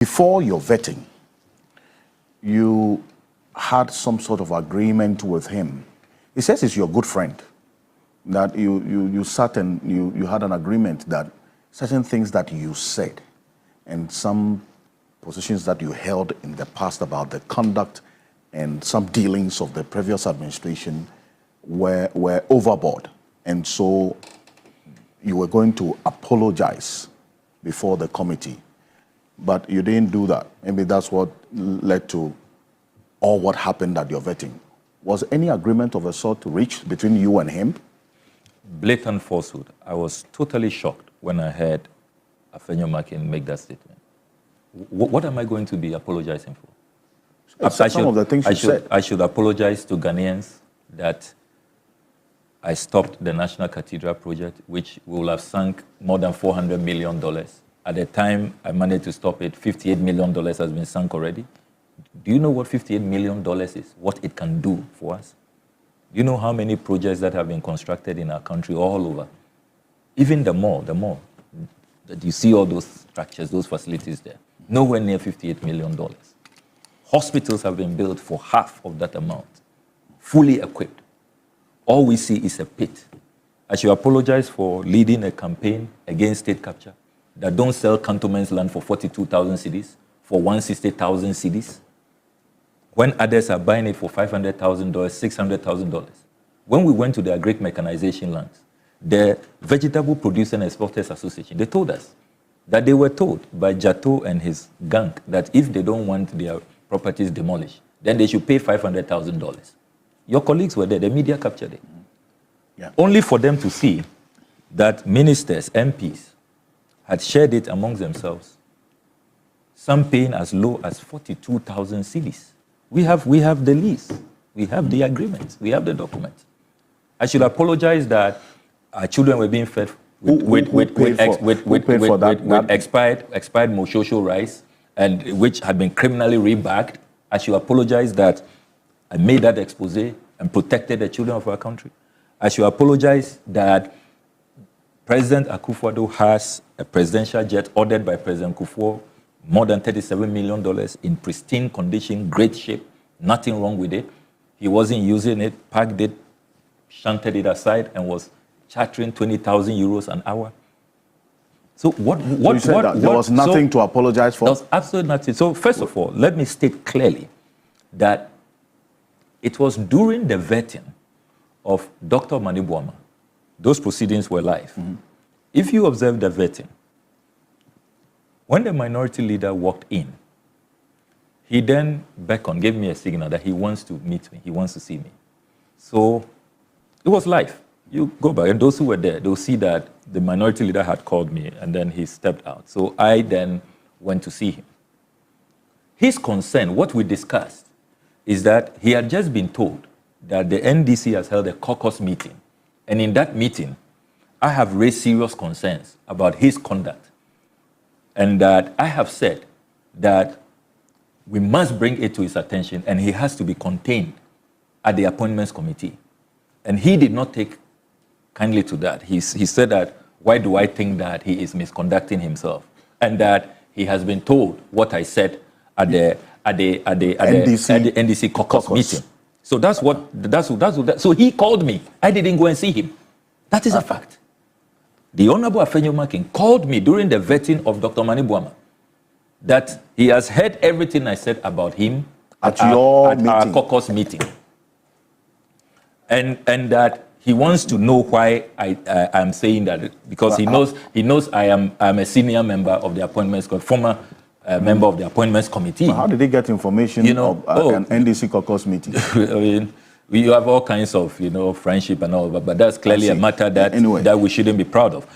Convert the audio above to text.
Before your vetting, you had some sort of agreement with him. He says he's your good friend, that you sat and you had an agreement that certain things that you said and some positions that you held in the past about the conduct and some dealings of the previous administration were overboard. And so you were going to apologize before the committee. But you didn't do that. Maybe that's what led to all what happened at your vetting. Was any agreement of a sort reached between you and him? Blatant falsehood. I was totally shocked when I heard Afenyo Markin make that statement. What am I going to be apologizing for? Some of the things you said. I should apologize to Ghanaians that I stopped the National Cathedral project, which will have sunk more than $400 million. At the time I managed to stop it, $58 million has been sunk already. Do you know what $58 million is? What it can do for us? Do you know how many projects that have been constructed in our country all over? Even the mall, that you see all those structures, those facilities there, nowhere near $58 million. Hospitals have been built for half of that amount, fully equipped. All we see is a pit. I should apologize for leading a campaign against state capture that don't sell cantonments land for 42,000 cedis, for 160,000 cedis, when others are buying it for $500,000, $600,000. When we went to the agric mechanization lands, the Vegetable Producer and Exporters Association, they told us that they were told by Jato and his gang that if they don't want their properties demolished, then they should pay $500,000. Your colleagues were there, the media captured it. Yeah. Only for them to see that ministers, MPs, had shared it amongst themselves, some paying as low as 42,000 cedis. We have the lease, we have the agreement, we have the document. I should apologize that our children were being fed with expired Moshosho rice, and which had been criminally rebagged. I should apologize that I made that expose and protected the children of our country. I should apologize that President Akufo-Addo has a presidential jet ordered by President Kufuor, more than $37 million in pristine condition, great shape, nothing wrong with it. He wasn't using it, packed it, shunted it aside, and was chartering 20,000 euros an hour. So there was nothing to apologize for? There was absolutely nothing. So first of all, let me state clearly that it was during the vetting of Dr. Manibuama. Those proceedings were live. Mm-hmm. If you observe the vetting, when the minority leader walked in, he then beckoned, gave me a signal that he wants to meet me, he wants to see me. So it was live. You go back, and those who were there, they'll see that the minority leader had called me, and then he stepped out. So I then went to see him. His concern, what we discussed, is that he had just been told that the NDC has held a caucus meeting. And in that meeting, I have raised serious concerns about his conduct. And that I have said that we must bring it to his attention and he has to be contained at the appointments committee. And he did not take kindly to that. He said that, why do I think that he is misconducting himself? And that he has been told what I said at the NDC caucus meeting. So so he called me. I didn't go and see him. That is a fact. The Honorable Afenyo Markin called me during the vetting of Dr. Manibuama that he has heard everything I said about him at our caucus meeting. And that he wants to know why I'm saying that, because he knows I am a senior member of the appointments, former member of the appointments committee. How did he get information of an NDC caucus meeting? I mean, we have all kinds of, friendship and all, but that's clearly a matter that we shouldn't be proud of.